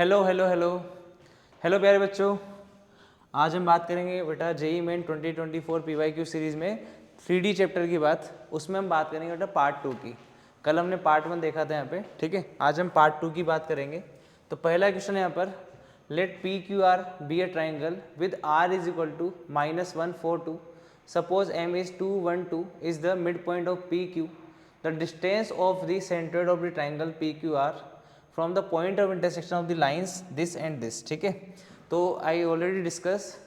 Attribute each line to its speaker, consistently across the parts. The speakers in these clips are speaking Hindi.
Speaker 1: हेलो हेलो हेलो हेलो प्यारे बच्चों, आज हम बात करेंगे बेटा जेई मेन 2024 पीवाईक्यू सीरीज़ में 3D चैप्टर की बात। उसमें हम बात करेंगे बेटा पार्ट 2 की। कल हमने पार्ट 1 देखा था यहाँ पे, ठीक है। आज हम पार्ट 2 की बात करेंगे। तो पहला क्वेश्चन है यहाँ पर, let P Q R be a triangle with R is equal to -142। Suppose M is 212 is the mid point of P Q. The distance of the centre of the triangle P Q R from the point of intersection of the lines this and this, ठीक है। तो आई ऑलरेडी डिस्कस,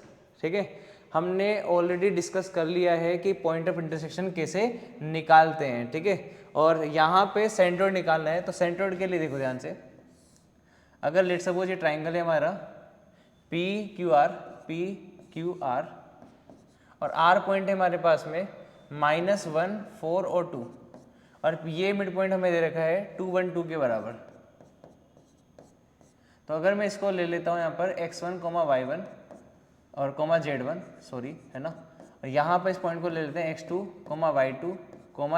Speaker 1: ठीक है, हमने ऑलरेडी डिस्कस कर लिया है कि पॉइंट ऑफ इंटरसेक्शन कैसे निकालते हैं, ठीक है। और यहाँ पे सेंट्रोइड निकालना है, तो सेंट्रोइड के लिए देखो ध्यान से। अगर लेट सपोज ये ट्राइंगल है हमारा पी क्यू आर और आर पॉइंट है हमारे पास में -1, 4 और 2, और ये मिड पॉइंट हमें दे रखा है 212 के बराबर। तो अगर मैं इसको ले लेता हूँ यहाँ पर x1, y1 और z1, सॉरी, है ना। और यहाँ पर इस पॉइंट को ले लेते हैं x2, y2,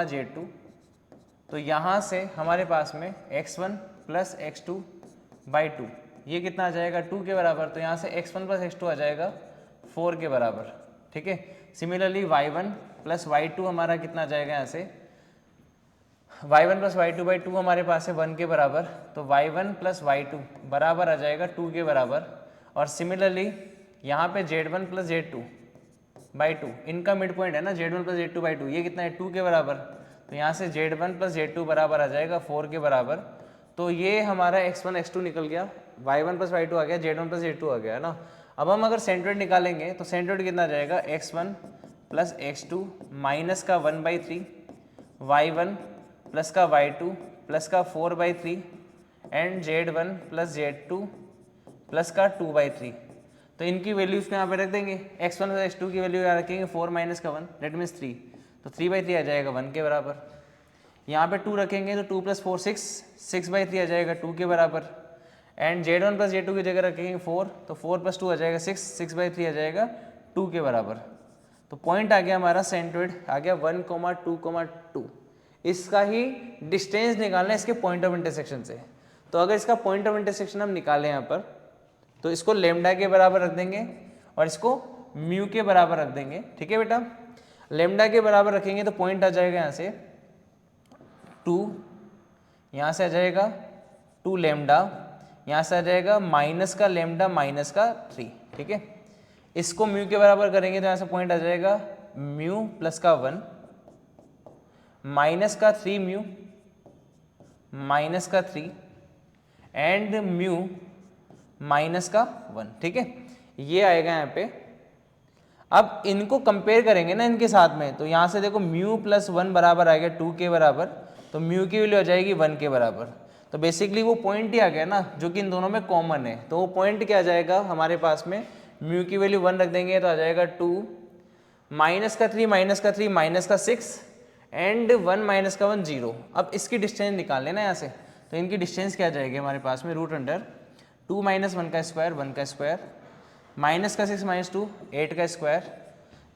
Speaker 1: z2। तो यहाँ से हमारे पास में x1 प्लस x2 बाई 2, ये कितना आ जाएगा 2 के बराबर। तो यहाँ से x1 प्लस x2 आ जाएगा 4 के बराबर, ठीक है। सिमिलरली y1 प्लस y2 हमारा कितना आ जाएगा, यहाँ से y1 प्लस y2 बाई 2 हमारे पास है 1 के बराबर। तो y1 प्लस y2 बराबर आ जाएगा 2 के बराबर। और सिमिलरली यहाँ पे z1 प्लस z2 बाई 2, इनका मिड पॉइंट है ना, z1 प्लस z2 बाई 2, ये कितना है 2 के बराबर। तो यहाँ से z1 प्लस z2 बराबर आ जाएगा 4 के बराबर। तो ये हमारा x1 x2 निकल गया, y1 प्लस y2 आ गया, z1 प्लस z2 आ गया, है ना। अब हम अगर सेंट्रोइड निकालेंगे तो सेंट्रोइड कितना आ जाएगा, x1 प्लस x2 माइनस का 1/3, y1 प्लस का y2 प्लस का 4/3 and z1 plus z2 plus का 2/3। तो इनकी वैल्यूज को यहाँ पे रख देंगे। x1 प्लस x2 की वैल्यू यहाँ रखेंगे 4 माइनस का 1, डेट मीन्स 3। तो 3/3 आ जाएगा 1 के बराबर। यहाँ पे 2 रखेंगे तो 2 प्लस 4 6, 6/3 आ जाएगा 2 के बराबर। एंड z1 प्लस z2 की जगह रखेंगे 4, तो 4 प्लस 2 आ जाएगा 6, 6/3 आ जाएगा 2 के बराबर। तो पॉइंट आ गया हमारा सेंट्रोइड, आ गया 1,2,2। इसका ही डिस्टेंस निकालना है इसके पॉइंट ऑफ इंटरसेक्शन से। तो अगर इसका पॉइंट ऑफ इंटरसेक्शन हम निकालें यहाँ पर, तो इसको लेमडा के बराबर रख देंगे और इसको म्यू के बराबर रख देंगे, ठीक है बेटा। लेमडा के बराबर रखेंगे तो पॉइंट आ जाएगा यहाँ से 2, यहाँ से आ जाएगा 2 लेमडा, यहाँ से आ जाएगा माइनस का लेमडा माइनस का 3, ठीक है। इसको म्यू के बराबर करेंगे तो यहाँ से पॉइंट आ जाएगा म्यू प्लस का 1 माइनस का 3 म्यू माइनस का 3 एंड म्यू माइनस का 1, ठीक है। ये आएगा यहाँ पे। अब इनको कंपेयर करेंगे ना इनके साथ में, तो यहाँ से देखो म्यू प्लस 1 बराबर आ गया 2 के बराबर, तो म्यू की वैल्यू आ जाएगी 1 के बराबर। तो बेसिकली वो पॉइंट ही आ गया ना जो कि इन दोनों में कॉमन है। तो वो पॉइंट क्या आ जाएगा हमारे पास में, म्यू की वैल्यू 1 रख देंगे तो आ जाएगा 2 माइनस का 3 माइनस का 3 माइनस का 6 एंड 1 माइनस का 1 0। अब इसकी डिस्टेंस निकाल लेना यहाँ से। तो इनकी डिस्टेंस क्या आ जाएगी हमारे पास में, रूट अंडर 2 माइनस 1 का स्क्वायर 1 का स्क्वायर, माइनस का 6 माइनस 2 8 का स्क्वायर,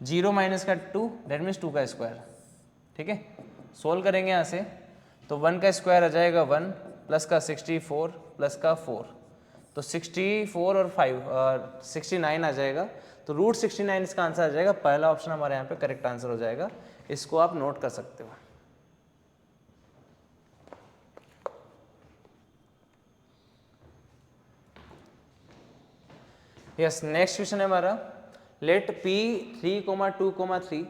Speaker 1: 0 माइनस का 2 दैट मीन्स 2 का स्क्वायर, ठीक है। सोल्व करेंगे यहाँ से तो 1 का स्क्वायर आ जाएगा 1 प्लस का 64 प्लस का 4, तो 64 और 5 69 आ जाएगा। तो रूट 69 इसका आंसर आ जाएगा। पहला ऑप्शन हमारे यहाँ पे करेक्ट आंसर हो जाएगा। इसको आप नोट कर सकते हो। यस, नेक्स्ट क्वेश्चन है हमारा, let P 3,2,3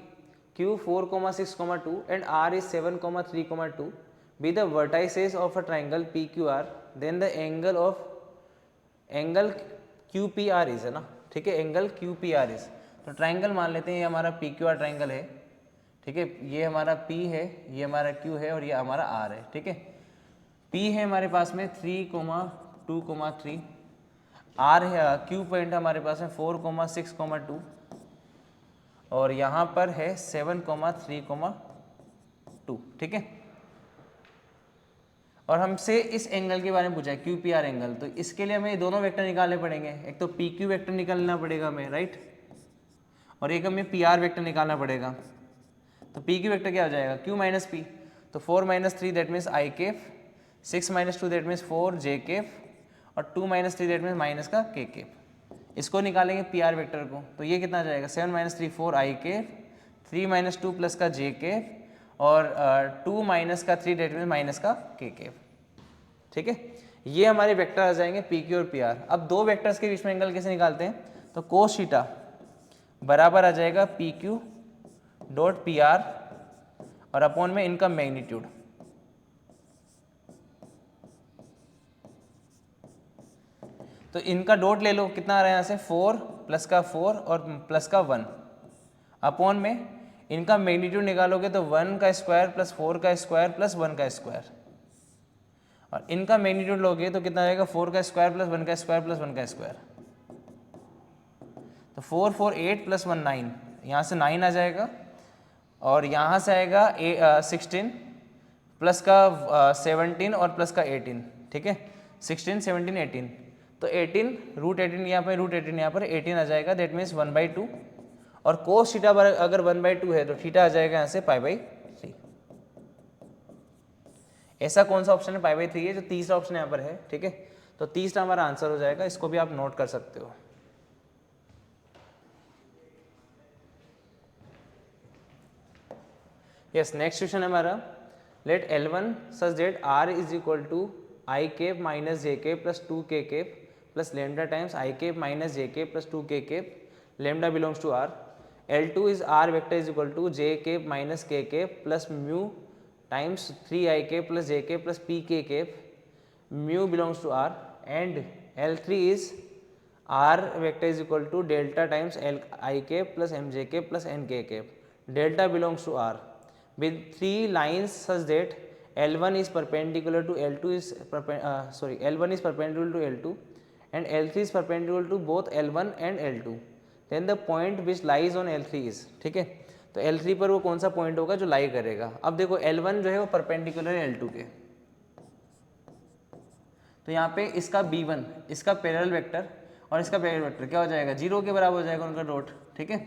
Speaker 1: Q 4,6,2 and R is 7,3,2 be the vertices of a triangle PQR, then the angle QPR is, है ना, ठीक है, एंगल QPR is। तो ट्राइंगल मान लेते हैं ये हमारा PQR ट्राइंगल है, ठीक है। ये हमारा P है, ये हमारा Q है और ये हमारा R है, ठीक है। P है हमारे पास में 3,2,3, R है Q पॉइंट हमारे पास में 4,6,2 और यहाँ पर है 7,3,2, ठीक है। और हमसे इस एंगल के बारे में पूछा है QPR एंगल, तो इसके लिए हमें दोनों वेक्टर निकालने पड़ेंगे। एक तो PQ वेक्टर निकालना पड़ेगा हमें, राइट, और एक हमें PR वेक्टर निकालना पड़ेगा। तो PQ वेक्टर क्या हो जाएगा, Q माइनस P, तो 4 minus 3 that means I Kaif, 6 minus 2 that means 4 J Kaif, और 2 माइनस 3 दैट मीन्स माइनस का के केप। इसको निकालेंगे पी आर वेक्टर को, तो ये कितना जाएगा 7 माइनस 3 4 आई केप, 3 माइनस 2 प्लस का जे केप और 2 माइनस का 3 दैट मीन्स माइनस का के केप। ठीक है, ये हमारे वेक्टर आ जाएंगे पी क्यू और पी आर। अब दो वेक्टर्स के बीच में एंगल कैसे निकालते हैं, तो कोस थीटा बराबर आ जाएगा P Q dot P R और अपॉन में इनका मैग्नीट्यूड। तो इनका डॉट ले लो, कितना आ रहा है यहाँ से 4 प्लस का 4 और प्लस का 1 अपॉन में इनका मैग्नीट्यूड निकालोगे तो 1 का स्क्वायर प्लस 4 का स्क्वायर प्लस 1 का स्क्वायर, और इनका मैग्नीट्यूड लोगे तो कितना आएगा 4 का स्क्वायर प्लस 1 का स्क्वायर प्लस 1 का स्क्वायर। तो 4 4 8 प्लस 1 9, यहाँ से 9 आ जाएगा और यहाँ से आएगा 16 प्लस का 17 और प्लस का 18। ठीक है, 16 17 18, तो 18 रूट 18 यहाँ पर, रूट 18 यहाँ पर, 18 आ जाएगा दैट मीन्स 1/2। और कोस थीटा अगर 1/2 है तो थीटा आ जाएगा यहाँ से π/3। ऐसा कौन सा ऑप्शन है π/3 है, जो तीसरा ऑप्शन यहाँ पर है। ठीक है, तो तीसरा हमारा आंसर हो जाएगा, इसको भी आप नोट कर सकते हो। यस, नेक्स्ट क्वेश्चन है हमारा, let L1 such that R is equal to i cap minus j cap plus 2 k cap plus lambda times i cap minus j cap plus 2 k cap, lambda belongs to R। L2 is R vector is equal to j cap minus k cap plus mu times 3 i cap plus j cap plus p k cap, mu belongs to R। And L3 is R vector is equal to delta times L i cap plus m j cap plus n k cap, delta belongs to R with 3 lines such that L1 is perpendicular to L2 is L1 is perpendicular to L2 and L3 is perpendicular to both L1 and L2, then the point which lies on L3 is। ठीक है, तो L3 पर वो कौन सा पॉइंट होगा जो लाई करेगा। अब देखो L1 जो है वो परपेंडिकुलर है L2 के, तो यहाँ पे इसका B1 इसका पैरेलल वेक्टर और इसका पैरेलल वेक्टर क्या हो जाएगा, 0 के बराबर हो जाएगा उनका डॉट। ठीक है,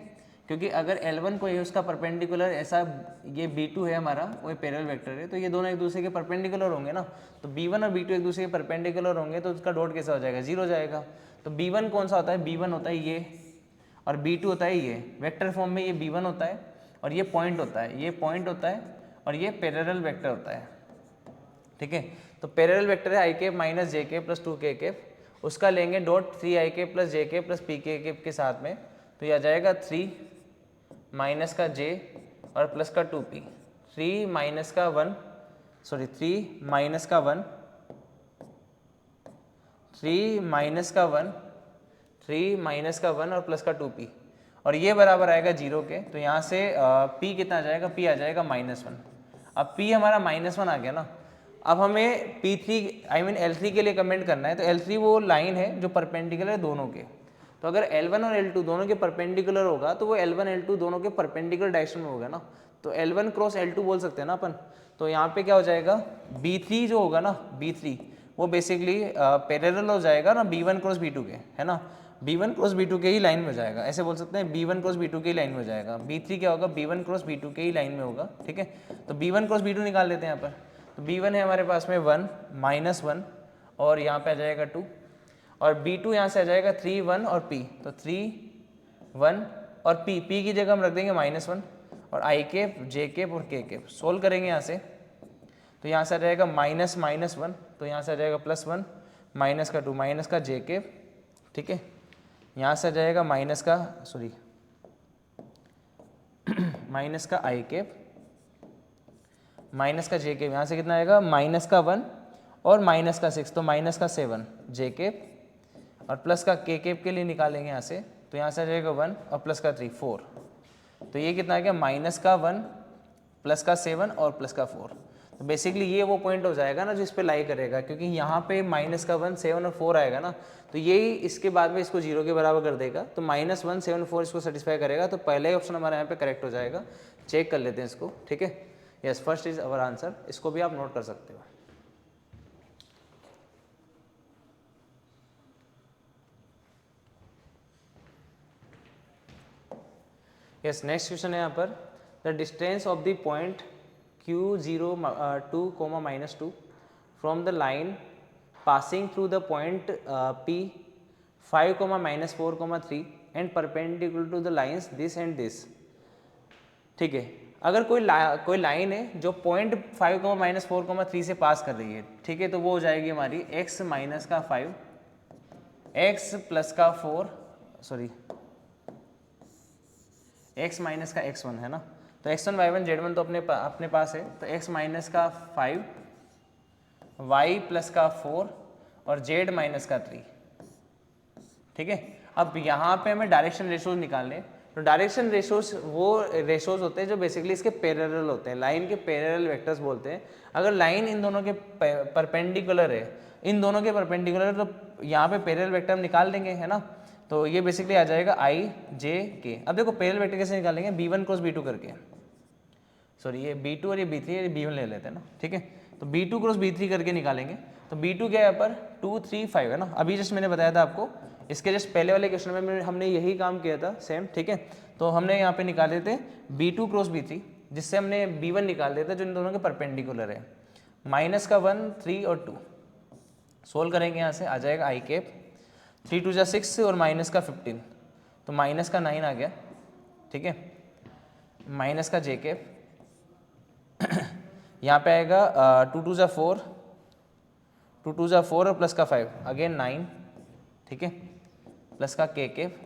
Speaker 1: क्योंकि अगर L1 को ये उसका परपेंडिकुलर ऐसा, ये B2 है हमारा, वो पैरेलल वेक्टर है, तो ये दोनों एक दूसरे के परपेंडिकुलर होंगे ना, तो B1 और B2 एक दूसरे के परपेंडिकुलर होंगे तो उसका डॉट कैसा हो जाएगा, 0 जाएगा। तो B1 कौन सा होता है, B1 होता है ये, और B2 होता है ये। वेक्टर फॉर्म में ये B1 होता है और ये पॉइंट होता है, ये पॉइंट होता है और ये पैरेलल वेक्टर होता है। ठीक है, तो पैरेलल वेक्टर है i cap minus j cap plus 2 k cap, उसका लेंगे dot 3 i cap plus j cap plus p k cap के साथ में, तो ये आ जाएगा 3 माइनस का j और प्लस का 2p, 3 माइनस का 1 3 माइनस का 1 3 माइनस का 1 3 माइनस का 1 और प्लस का 2p, और ये बराबर आएगा 0 के। तो यहाँ से p कितना आ जाएगा, p आ जाएगा -1। अब p हमारा -1 आ गया ना, अब हमें P3 L3 के लिए कमेंट करना है, तो L3 वो लाइन है जो परपेंडिकुलर है दोनों के। तो अगर L1 और L2 दोनों के परपेंडिकुलर होगा तो वो L1 L2 दोनों के परपेंडिकुलर डायरेक्शन में होगा ना, तो L1 क्रॉस L2 बोल सकते हैं ना अपन। तो यहाँ पे क्या हो जाएगा, B3 जो होगा ना, B3 वो बेसिकली पैरेलल हो जाएगा ना B1 क्रॉस B2 के, है ना, B1 क्रॉस B2 के ही लाइन में हो जाएगा, ऐसे बोल सकते हैं B1 क्रॉस B2 के ही लाइन में हो जाएगा। B3 क्या होगा, B1 क्रॉस B2 के ही लाइन में होगा। ठीक है, तो B1 क्रॉस B2 निकाल लेते हैं यहाँ पर। तो B1 है हमारे पास में 1 -1 और यहाँ पे आ जाएगा 2, और B2 यहाँ से आ जाएगा 3 1 और P, तो 3 1 और P की जगह हम रख देंगे -1 और आई केप जे केप और के केप। सोल्व करेंगे यहाँ से, तो यहाँ से आ जाएगा -1, तो यहाँ से आ जाएगा +1 माइनस का 2 माइनस का जे केप। ठीक है, यहाँ से आ जाएगा माइनस का आई केप माइनस का जे केप, यहाँ से कितना आएगा -1 और -6, तो -7 जे केप और प्लस का के केप के लिए निकालेंगे यहाँ से, तो यहाँ से आ जाएगा 1 और प्लस का 3 4, तो ये कितना आ गया -1 प्लस का 7 और प्लस का 4। तो बेसिकली ये वो पॉइंट हो जाएगा ना जो इस पे लाई करेगा, क्योंकि यहाँ पे -1 7 और 4 आएगा ना, तो यही इसके बाद में इसको 0 के बराबर कर देगा, तो -1 7 4 इसको सेटिस्फाई करेगा, तो पहला ही ऑप्शन हमारे यहाँ पे करेक्ट हो जाएगा। चेक कर लेते हैं इसको। ठीक है, yes, first is our answer, इसको भी आप नोट कर सकते हो। यस, नेक्स्ट क्वेश्चन है यहाँ पर, the distance of the point Q0 2, -2 from the line passing through the point P 5, -4, 3 and perpendicular to the lines this and this। ठीक है, अगर कोई लाइन है जो पॉइंट 5, -4, 3 से पास कर रही है, ठीक है, तो वो हो जाएगी हमारी x माइनस का 5, x प्लस का 4, सॉरी x माइनस का x1 है ना, तो x1 y1 z1 तो अपने पास है, तो x माइनस का 5, y प्लस का 4 और z माइनस का 3। ठीक है, अब यहाँ पे हमें डायरेक्शन रेशोज निकालने, तो डायरेक्शन रेशोज वो रेशोज होते हैं जो बेसिकली इसके पैरेलल होते हैं, लाइन के पैरेलल वेक्टर्स बोलते हैं। अगर लाइन इन दोनों के परपेंडिकुलर है, इन दोनों के परपेंडिकुलर, तो यहाँ पे पैरेलल वेक्टर हम निकाल देंगे, है ना, तो ये बेसिकली आ जाएगा i j k। अब देखो पैरेलल वेक्टर कैसे निकालेंगे, b1 क्रॉस b2 करके, सॉरी ये b2 और ये b3, ये b1 ले लेते हैं ना, ठीक है, तो b2 क्रॉस b3 करके निकालेंगे। तो b2 क्या है पर 2 3 5 है ना, अभी जस्ट मैंने बताया था आपको, इसके जस्ट पहले वाले क्वेश्चन में हमने यही काम किया था सेम। ठीक है, तो हमने यहाँ पे निकाले थे b2 क्रॉस b3, जिससे हमने b1 निकाल दिया था जो इन दोनों के परपेंडिकुलर है, माइनस का 1 3 और 2। सोल्व करेंगे, यहाँ से आ जाएगा i कैप 3 2 6 और माइनस का 15, तो माइनस का 9 आ गया। ठीक है, माइनस का j कैप यहाँ पे आएगा 2 2 4, 2 2 4 और प्लस का 5 अगेन 9। ठीक है, प्लस का k कैप,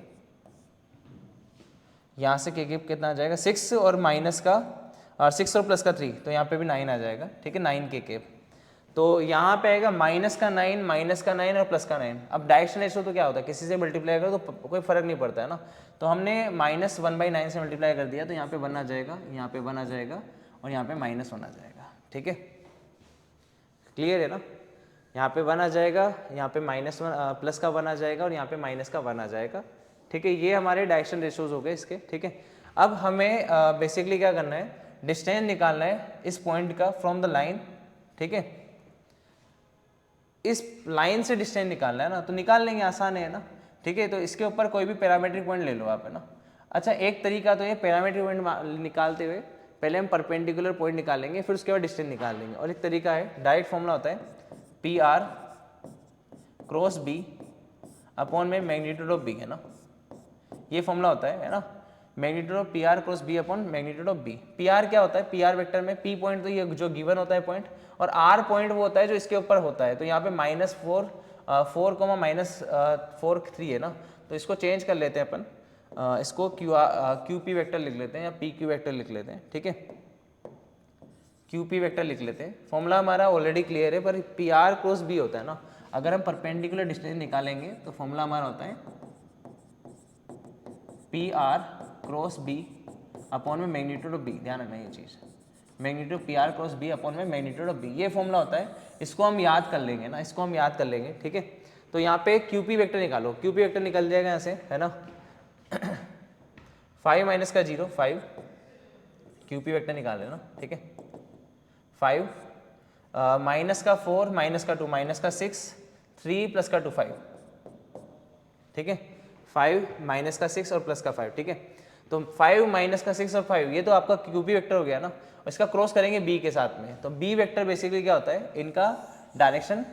Speaker 1: यहाँ से k कैप कितना आ जाएगा 6 और माइनस का 6 और प्लस का 3, तो यहाँ पे भी 9 आ जाएगा। ठीक है, 9 k कैप, तो यहाँ पे आएगा माइनस का 9, माइनस का 9 और प्लस का 9। अब डायरेक्शन रेशो तो क्या होता है, किसी से मल्टीप्लाई करो तो कोई फर्क नहीं पड़ता है ना, तो हमने -1/9 से मल्टीप्लाई कर दिया, तो यहाँ पे 1 आ जाएगा, यहाँ पे 1 आ जाएगा और यहाँ पे -1 आ जाएगा। ठीक है, क्लियर है ना, यहाँ पे 1 आ जाएगा, यहाँ पे -1 प्लस का 1 आ जाएगा और यहाँ पे माइनस का 1 आ जाएगा। ठीक है, ये हमारे डायरेक्शन रेशोज हो गए इसके। ठीक है, अब हमें बेसिकली क्या करना है, डिस्टेंस निकालना है इस पॉइंट का फ्रॉम द लाइन। ठीक है, इस लाइन से डिस्टेंस निकालना है ना, तो निकाल लेंगे, आसान है ना। ठीक है, तो इसके ऊपर कोई भी पैरामीट्रिक पॉइंट ले लो आप, है ना। अच्छा, एक तरीका तो ये पैरामीट्रिक पॉइंट निकालते हुए पहले हम परपेंडिकुलर पॉइंट निकालेंगे, फिर उसके बाद डिस्टेंस निकाल लेंगे, और एक तरीका है डायरेक्ट फॉर्मूला होता है P R cross B upon में मैग्नीट्यूड ऑफ बी, है ना, ये फॉर्मूला होता है ना, magnitude of P are cross B upon magnitude of B. P R क्या होता है, पी आर वेक्टर में पी पॉइंट तो ये जो गिवन होता है पॉइंट, और आर पॉइंट वो होता है जो इसके ऊपर होता है। तो यहाँ पे -4 -4 है ना, तो इसको चेंज कर लेते हैं अपन, इसको क्यू पी वेक्टर लिख लेते हैं या पी क्यू वेक्टर लिख लेते हैं। ठीक है, क्यू पी वेक्टर लिख लेते हैं। फॉर्मूला हमारा ऑलरेडी क्लियर है, पर पी आर क्रॉस बी होता है ना, अगर हम परपेंडिकुलर डिस्टेंस निकालेंगे तो फॉर्मूला हमारा होता है P R cross B upon में मैग्नीट्यूड ऑफ बी। ध्यान रखना ये चीज़, magnitude p are cross B upon में मैग्नीट्यूड ऑफ बी, ये फॉर्मूला होता है। इसको हम याद कर लेंगे ना, इसको हम याद कर लेंगे। ठीक है, तो यहाँ पे क्यू पी वेक्टर निकालो, क्यू पी वेक्टर निकल जाएगा यहाँ से, है ना 5 माइनस का 0 5, क्यू पी वेक्टर निकाल लेना। ठीक है, 5 माइनस का 4 माइनस का 2 माइनस का 6 3 प्लस का 2 5। ठीक है, 5 माइनस का 6 और प्लस का 5। ठीक है, तो 5 माइनस का 6 और 5 ये तो आपका क्यूबी वेक्टर हो गया ना, और इसका क्रॉस करेंगे बी के साथ में, तो बी वेक्टर बेसिकली क्या होता है, इनका डायरेक्शन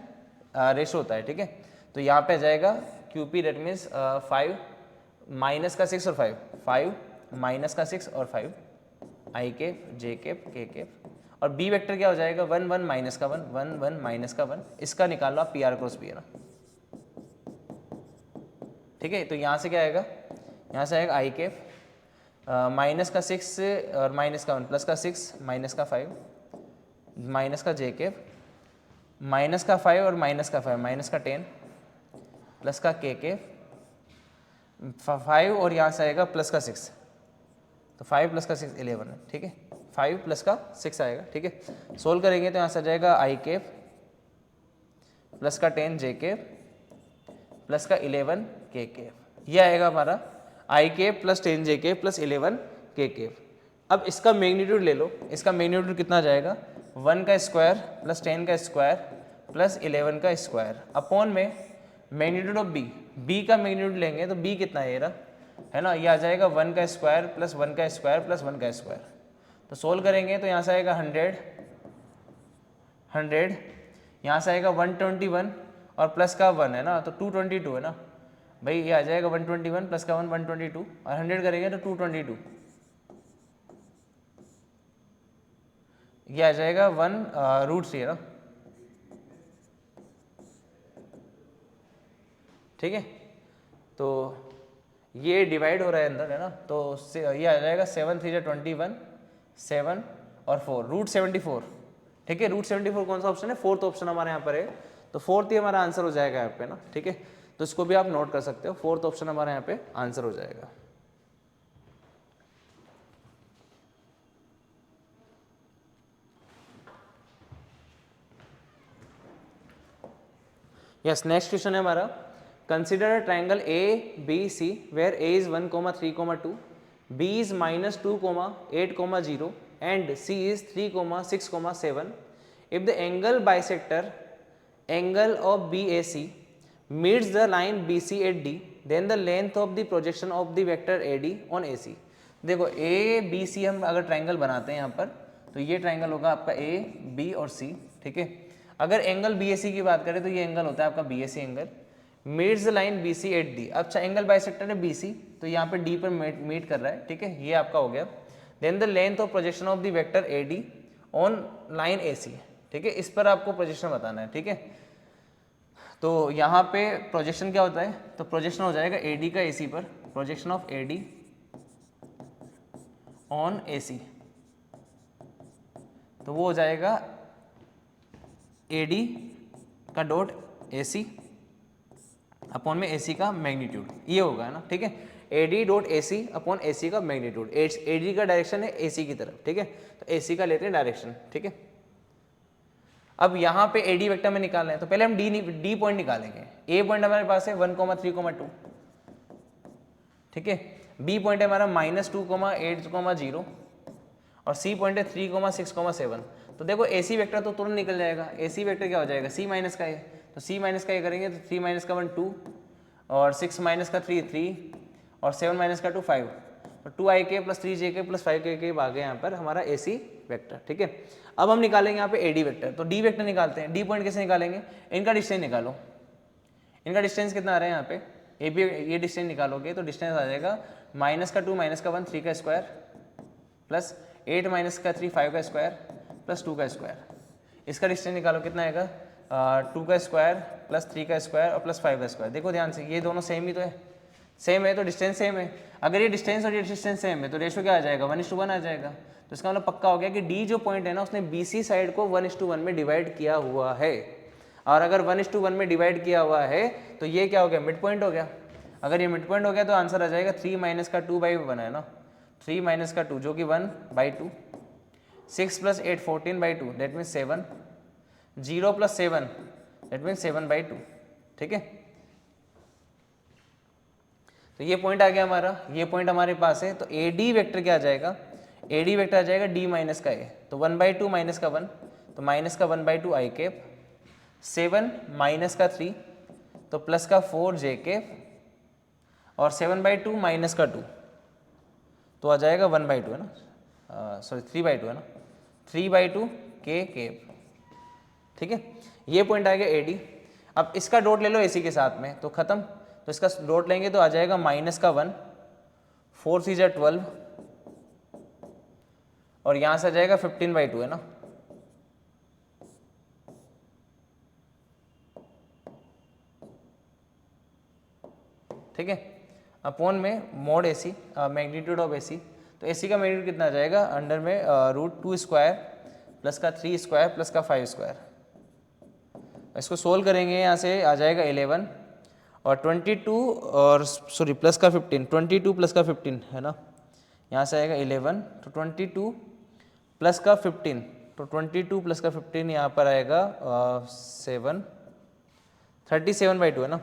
Speaker 1: रेशो होता है। ठीक है, तो यहाँ पे आ जाएगा क्यूपी, डेट मीन्स 5 माइनस का 6 और 5, 5 माइनस का 6 और 5, आई कैप जे कैप के कैप, और बी वेक्टर क्या हो जाएगा 1 1 माइनस का 1 1 1 माइनस का 1, इसका निकाल लो आप पी आर क्रॉस बी, है ना। ठीक है, तो यहाँ से क्या आएगा, यहाँ से आएगा आई कैप माइनस का 6 और माइनस का 1 प्लस का 6 माइनस का 5 माइनस का जे कैप माइनस का 5 और माइनस का 5 माइनस का 10 प्लस का के कैप 5 और यहाँ से आएगा प्लस का 6, तो 5 प्लस का 6 11 है। ठीक है, 5 प्लस का 6 आएगा। ठीक है, सोल्व करेंगे तो यहाँ से आ जाएगा आई कैप प्लस का 10 जे कैप प्लस का 11 के कैप, ये आएगा हमारा आई कैप प्लस 10 जे कैप प्लस 11 के कैप। अब इसका मैग्नीट्यूड ले लो, इसका मैग्नीट्यूड कितना जाएगा 1 का स्क्वायर प्लस 10 का स्क्वायर प्लस 11 का स्क्वायर अपॉन में मैग्नीट्यूड ऑफ बी, बी का मैग्नीट्यूड लेंगे तो बी कितना है ये रहा, है ना, ये आ जाएगा 1 का स्क्वायर प्लस 1 का स्क्वायर प्लस 1 का स्क्वायर। तो सोल्व करेंगे तो यहाँ से आएगा 100 100, यहाँ से आएगा 121 और प्लस का 1 है ना, तो 222 है ना भाई, ये आ जाएगा 121 प्लस का 1 122 और 100 करेंगे तो 222, ये आ जाएगा 1√3 है ना, ठीक है। तो ये डिवाइड हो रहा है अंदर है ना, तो ये आ जाएगा 7 3 21 7 और 4 √74, ठीक है। √74 कौन सा ऑप्शन है, फोर्थ ऑप्शन हमारे यहाँ पर है, तो फोर्थ ही हमारा आंसर हो जाएगा यहाँ पे ना, ठीक है। तो इसको भी आप नोट कर सकते हो, फोर्थ ऑप्शन हमारे यहाँ पे आंसर हो जाएगा। यस, नेक्स्ट क्वेश्चन है हमारा, consider a triangle A B C where A is 1, 3, 2, b is -2, 8, 0 and c is 3, 6, 7. If the angle of BAC meets the line BC at D, then the length of the projection of the vector AD on AC. देखो ए बी सी हम अगर ट्राइंगल बनाते हैं यहाँ पर, तो ये ट्राइंगल होगा आपका ए बी और सी, ठीक है। अगर एंगल बी ए सी की बात करें तो ये एंगल होता है आपका B A C angle, meets the line B C at D. अच्छा, एंगल बाइसेक्टर है बी सी, तो यहाँ पे डी पर मीट कर रहा है, ठीक है, ये आपका हो गया। Then the length of projection of the vector A D on line A C, ठीक है, इस पर आपको प्रोजेक्शन बताना है, ठीक है। तो यहाँ पे प्रोजेक्शन क्या होता है, तो प्रोजेक्शन हो जाएगा ए डी का ए सी पर, projection of A D on A C, तो वो हो जाएगा ए डी का डॉट ए सी अपॉन में AC का मैग्नीट्यूड, ये होगा ना, ठीक है। AD dot AC upon AC का मैग्नीट्यूड, AD का डायरेक्शन है AC की तरफ, ठीक है, तो AC का लेते हैं डायरेक्शन, ठीक है। अब यहाँ पे AD वेक्टर में निकालना है, तो पहले हम D पॉइंट निकालेंगे। A पॉइंट हमारे पास है 1, 3, 2, ठीक है। B पॉइंट है हमारा -2, 8, 0 और C पॉइंट है 3, 6, 7। तो देखो AC वेक्टर तो तुरंत निकल जाएगा, AC वेक्टर क्या हो जाएगा, C माइनस का है, तो C माइनस का ये करेंगे तो 3 माइनस का 1 2 और 6 माइनस का 3 3 और 7 माइनस का 2 5, तो 2ik plus 3jk plus 5k आ गया यहाँ पर हमारा AC वेक्टर, ठीक है। अब हम निकालेंगे यहाँ पे AD वेक्टर, तो D वेक्टर निकालते हैं। D पॉइंट कैसे निकालेंगे, इनका डिस्टेंस निकालो, इनका डिस्टेंस कितना आ रहा है यहाँ पे, ये डिस्टेंस निकालोगे तो डिस्टेंस आ जाएगा -2 -1 3 का स्क्वायर प्लस 8 - 3 5 का स्क्वायर प्लस 2 का स्क्वायर। इसका डिस्टेंस निकालो कितना आएगा, 2 का स्क्वायर प्लस 3 का स्क्वायर और प्लस 5 का स्क्वायर। देखो ध्यान से, ये दोनों सेम ही तो है, सेम है तो डिस्टेंस सेम है। अगर ये डिस्टेंस और ये डिस्टेंस सेम है तो रेशो क्या आ जाएगा, 1:1 आ जाएगा। तो इसका मतलब पक्का हो गया कि डी जो पॉइंट है ना, उसने BC साइड को 1:1 में डिवाइड किया हुआ है, और अगर 1:1 में डिवाइड किया हुआ है तो ये क्या हो गया, मिड पॉइंट हो गया। अगर ये मिड पॉइंट हो गया तो आंसर आ जाएगा 3 माइनस का 2/1 है ना, 3 माइनस का 2 जो कि 1/2, 6 + 8 14/2 दैट मीन्स 7, 0 + 7 दैट मीन्स 7/2, ठीक है। तो ये पॉइंट आ गया हमारा, ये पॉइंट हमारे पास है। तो AD वेक्टर क्या आ जाएगा, AD वेक्टर आ जाएगा D माइनस का A, तो 1/2 माइनस का 1 तो माइनस का 1/2 i कैप, 7 माइनस का 3 तो प्लस का 4 j कैप और 7/2 माइनस का 2 तो आ जाएगा 1/2 है ना, सॉरी 3/2 है ना, 3/2 k कैप, ठीक है। ये पॉइंट आ गया AD। अब इसका डॉट ले लो AC के साथ में तो खत्म, तो इसका डॉट लेंगे तो आ जाएगा -1 4 3 जा 12 और यहां से आ जाएगा 15/2 है ना, ठीक है, अपॉन में mode AC magnitude of AC। तो AC का मैग्नीट्यूड कितना आ जाएगा, अंडर में √2 स्क्वायर प्लस का 3 स्क्वायर प्लस का 5 स्क्वायर। इसको सोल्व करेंगे, यहाँ से आ जाएगा 11 और 22 और सॉरी प्लस का 15, 22 प्लस का 15 है ना, यहाँ से आएगा 11 तो 22 प्लस का 15 तो 22 प्लस का 15 यहाँ पर आएगा 7 37/2 है ना,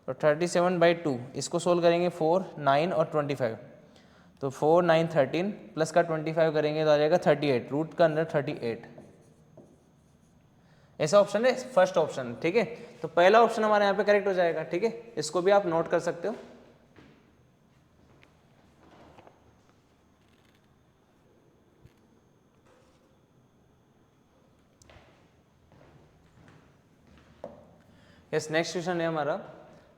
Speaker 1: तो 37/2 इसको सोल्व करेंगे 4 9 और 25 तो 4 9 13 प्लस का 25 करेंगे तो आ जाएगा 38, रूट का अंदर 38, ऐसा ऑप्शन है फर्स्ट ऑप्शन, ठीक है। तो पहला ऑप्शन हमारे यहाँ पे करेक्ट हो जाएगा, ठीक है, इसको भी आप नोट कर सकते हो। यस, नेक्स्ट क्वेश्चन है हमारा,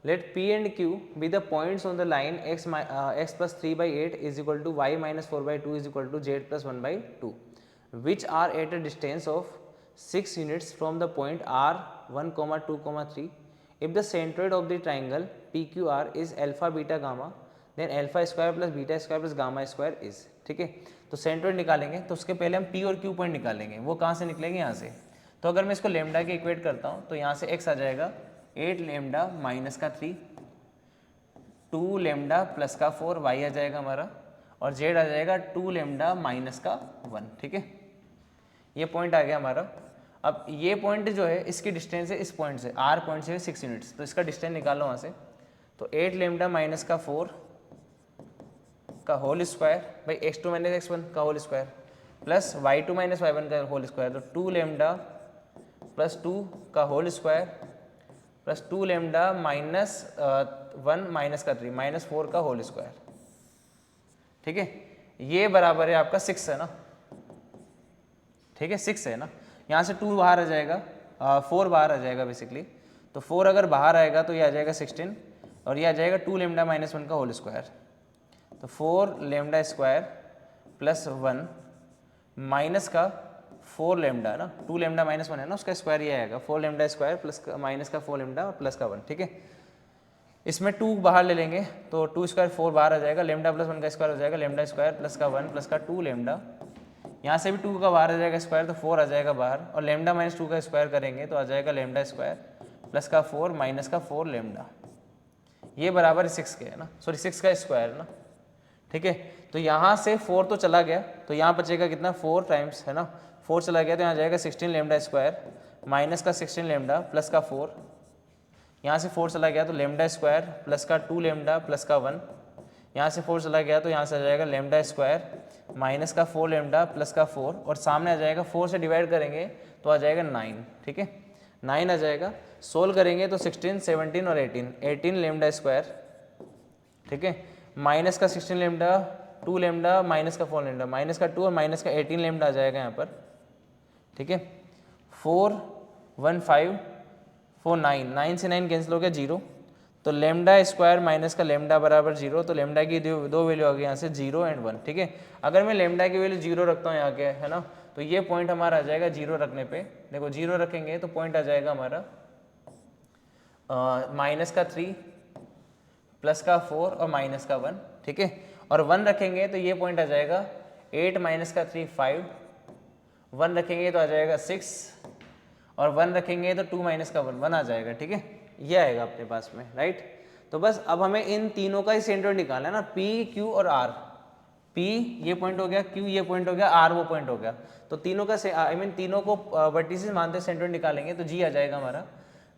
Speaker 1: let P and Q be the points on the line x plus 3/8 is equal to y minus 4/2 is equal to z plus 1/2 which are at a distance of 6 units from the point R 1, 2, 3. If the centroid of the triangle PQR is alpha beta gamma then alpha square plus beta square plus gamma square is. ठीक है, तो सेंट्रोइड निकालेंगे तो उसके पहले हम P और Q पॉइंट निकालेंगे, वो कहाँ से निकलेंगे, यहाँ से। तो अगर मैं इसको लेमडा के इक्वेट करता हूँ तो यहाँ से x आ जाएगा 8 लेमडा माइनस का 3, 2 लेमडा प्लस का 4, y आ जाएगा हमारा, और z आ जाएगा 2 लेमडा माइनस का 1। ठीक है, ये पॉइंट आ गया हमारा। अब ये पॉइंट जो है इसकी डिस्टेंस है इस पॉइंट से, r पॉइंट से 6 यूनिट्स, तो इसका डिस्टेंस निकालो वहाँ से। तो 8 लेमडा माइनस का 4 का होल स्क्वायर भाई x2 माइनस x1 का whole square plus y2 minus y1 का होल स्क्वायर, तो 2 लेमडा प्लस 2 का whole square plus 2 lambda minus 1 minus का 3 माइनस 4 का होल स्क्वायर। ठीक है, ये बराबर है आपका 6 है ना। ठीक है, 6 है ना, यहाँ से 2 बाहर आ जाएगा, 4 बाहर आ जाएगा बेसिकली। तो 4 अगर बाहर आएगा तो ये आ जाएगा 16 और ये आ जाएगा 2 लेमडा माइनस 1 का होल स्क्वायर। तो 4 लेमडा स्क्वायर प्लस 1 माइनस का 4 लेमडा ना, 2 लेमडा माइनस 1 है ना, उसका स्क्वायर ये आएगा 4 लेमडा स्क्वायर प्लस माइनस का 4 लेमडा और प्लस का 1। ठीक है, इसमें 2 बाहर ले लेंगे तो 2 स्क्वायर 4 बाहर आ जाएगा, लेमडा प्लस 1 का स्क्वायर हो जाएगा लेमडा स्क्वायर प्लस का 1 प्लस का 2 लेमडा, यहाँ से भी 2 का बाहर आ जाएगा स्क्वायर तो 4 आ जाएगा बाहर, और लेमडा माइनस 2 का स्क्वायर करेंगे तो आ जाएगा लेमडा स्क्वायर प्लस का 4 माइनस का 4 लेमडा, ये बराबर 6 के है ना, सॉरी 6 का स्क्वायर है ना। ठीक है, तो यहाँ से 4 तो चला गया तो यहाँ बचेगा कितना, 4 टाइम्स है ना, 4 चला गया तो यहाँ जाएगा 16 लेमडा स्क्वायर माइनस का 16 लेमडा प्लस का 4, यहाँ से 4 चला गया तो लेमडा स्क्वायर प्लस का 2 लेमडा प्लस का 1, यहाँ से 4 चला गया तो यहाँ से आ जाएगा लेमडा स्क्वायर माइनस का 4 लेमडा प्लस का 4, और सामने आ जाएगा 4 से डिवाइड करेंगे तो आ जाएगा 9। ठीक है, 9 आ जाएगा, सोल्व करेंगे तो 16, 17 और 18 लेमडा स्क्वायर। ठीक है, माइनस का 16 लेमडा, 2 लेमडा माइनस का 4 लेमडा, माइनस का 2 और माइनस का 18 लेमडा आ जाएगा यहाँ पर। ठीक है, 4 1 5 4 9, 9 से 9 कैंसिल हो गया 0, तो लेमडा स्क्वायर माइनस का लेमडा बराबर 0, तो लेमडा की दो वैल्यू आ गई यहाँ से 0 एंड 1। ठीक है, अगर मैं लेमडा की वैल्यू 0 रखता हूँ यहाँ के है ना, तो ये पॉइंट हमारा आ जाएगा 0 रखने पे, देखो 0 रखेंगे तो पॉइंट आ जाएगा हमारा माइनस का 3 प्लस का 4 और माइनस का 1। ठीक है, और 1 रखेंगे तो ये पॉइंट आ जाएगा 8 माइनस का 3 5, 1 रखेंगे तो आ जाएगा 6, और 1 रखेंगे तो 2 माइनस का 1 आ जाएगा। ठीक है, ये आएगा अपने पास में, राइट। तो बस अब हमें इन तीनों का ही सेंटर निकालना है ना, P Q और R। P ये पॉइंट हो गया, Q ये पॉइंट हो गया, R वो पॉइंट हो गया, तो तीनों का तीनों को वर्टिसेस मानते सेंटर निकालेंगे तो G आ जाएगा हमारा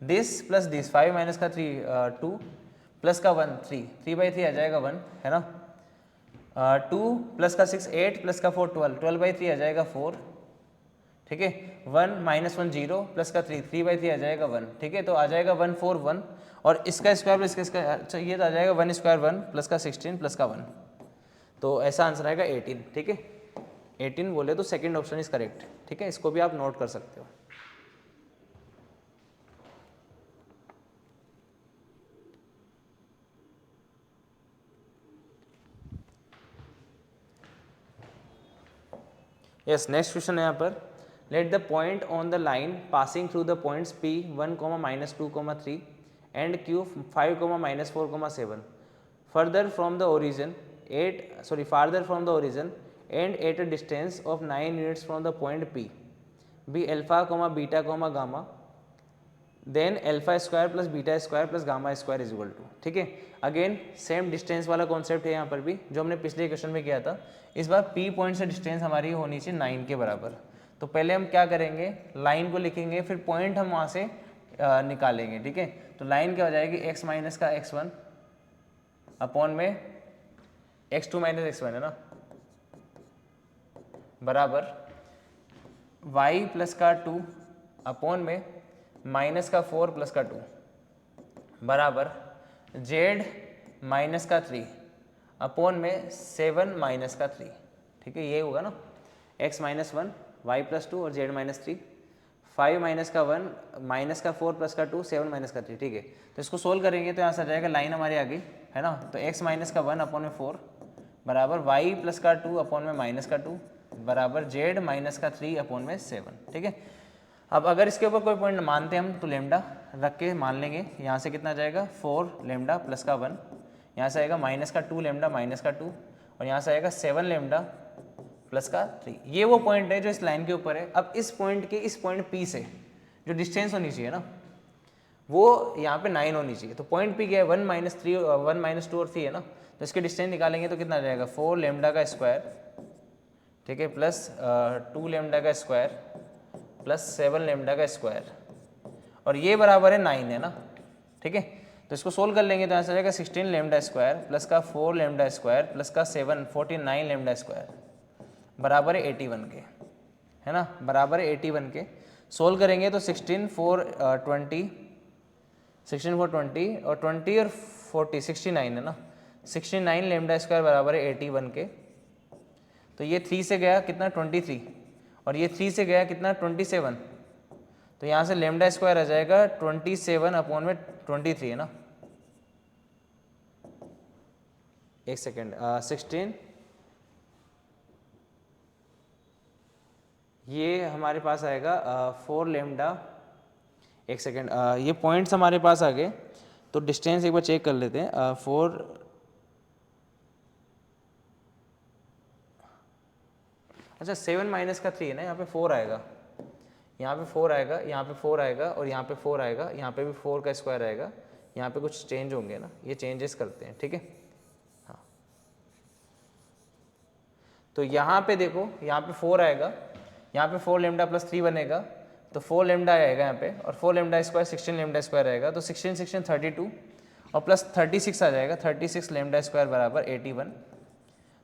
Speaker 1: दिस प्लस दिस, 5 माइनस का 3 2 प्लस का 1 3/3 आ जाएगा 1 है ना, 2 प्लस का 6 8 प्लस का 4 12/3 आ जाएगा 4। ठीक है, 1 माइनस 1 0 प्लस का 3/3 आ जाएगा 1। ठीक है, तो आ जाएगा 1 4 1, और इसका स्क्वायर प्लस इसका अच्छा ये तो आ जाएगा 1 स्क्वायर 1 प्लस का 16 प्लस का 1, तो ऐसा आंसर आएगा 18। ठीक है, 18 बोले तो सेकंड ऑप्शन इज करेक्ट। ठीक है, इसको भी आप नोट कर सकते हो। यस, नेक्स्ट क्वेश्चन है यहाँ पर, let the point on the line passing through the points P 1, -2, 3 and Q 5, -4, 7 farther from the origin and at a distance of 9 units from the point P be alpha, beta, gamma then alpha square plus beta square plus gamma square is equal to. ठीक है, अगेन सेम डिस्टेंस वाला कॉन्सेप्ट है यहाँ पर भी जो हमने पिछले क्वेश्चन में किया था। इस बार P पॉइंट से डिस्टेंस हमारी होनी चाहिए 9 के बराबर। तो पहले हम क्या करेंगे, लाइन को लिखेंगे, फिर पॉइंट हम वहाँ से निकालेंगे। ठीक है, तो लाइन क्या हो जाएगी, x माइनस का x1 अपॉन में x2 माइनस x1 है ना, बराबर y प्लस का 2 अपॉन में माइनस का 4 प्लस का 2 बराबर z माइनस का 3 अपॉन में 7 माइनस का 3। ठीक है, ये होगा ना, x माइनस 1 y प्लस 2 और z माइनस 3 5 माइनस का 1 माइनस का 4 प्लस का 2 7 माइनस का 3, ठीक है। तो इसको सोल्व करेंगे तो यहाँ से आ जाएगा, लाइन हमारी आ गई है ना। तो x माइनस का 1 अपॉन में 4 बराबर y प्लस का 2 अपॉन में माइनस का 2 बराबर z माइनस का 3 अपॉन में 7, ठीक है। अब अगर इसके ऊपर कोई पॉइंट मानते हैं हम तो लेमडा रख के मान लेंगे। यहाँ से कितना जाएगा 4 लेमडा प्लस का 1, यहाँ से आएगा माइनस का 2 लेमडा माइनस का 2 और यहाँ से आएगा 7 लेमडा प्लस का 3। ये वो पॉइंट है जो इस लाइन के ऊपर है। अब इस पॉइंट के इस पॉइंट P से जो डिस्टेंस होनी चाहिए ना वो यहाँ पे 9 होनी चाहिए। तो पॉइंट P क्या है 1 माइनस 3 1 माइनस 2 और 3 है ना। तो इसके डिस्टेंस निकालेंगे तो कितना आ जाएगा 4 लेमडा का स्क्वायर, ठीक है, प्लस 2 लेमडा का स्क्वायर प्लस 7 लेमडा का स्क्वायर और ये बराबर है 9 है ना, ठीक है। तो इसको सोल्व कर लेंगे तो यहाँ से जाएगा 16 लेमडा स्क्वायर प्लस का 4 लेमडा स्क्वायर प्लस का 7 49 लेमडा स्क्वायर बराबर है 81 के, है ना, बराबर है 81 के। सोल्व करेंगे तो 16 4 20 और 20 और 40 69 है ना, 69 लेमडा स्क्वायर बराबर है 81 के। तो ये 3 से गया कितना 23 और ये 3 से गया कितना 27। तो यहाँ से लेमडा स्क्वायर आ जाएगा 27 अपॉन में 23 है ना। एक सेकेंड 16 ये हमारे पास आएगा 4 लेमडा, एक सेकेंड ये पॉइंट्स हमारे पास आ गए तो डिस्टेंस एक बार चेक कर लेते हैं। 4 अच्छा 7 माइनस का 3 है ना, यहाँ पे 4 आएगा, यहाँ पे 4 आएगा, यहाँ पे 4 आएगा और यहाँ पे 4 आएगा, यहाँ पे भी 4 का स्क्वायर आएगा, यहाँ पे कुछ चेंज होंगे ना, ये चेंजेस करते हैं, ठीक है। हाँ तो यहाँ पे देखो यहाँ पे 4 आएगा, यहाँ पे 4 लेमडा प्लस 3 बनेगा तो 4 लेमडा आएगा यहाँ पे और 4 लेमडा स्क्वायर 16 लेमडा स्क्वायर आएगा। तो 16 16 32 और प्लस 36 आ जाएगा, 36 लेमडा स्क्वायर बराबर 81।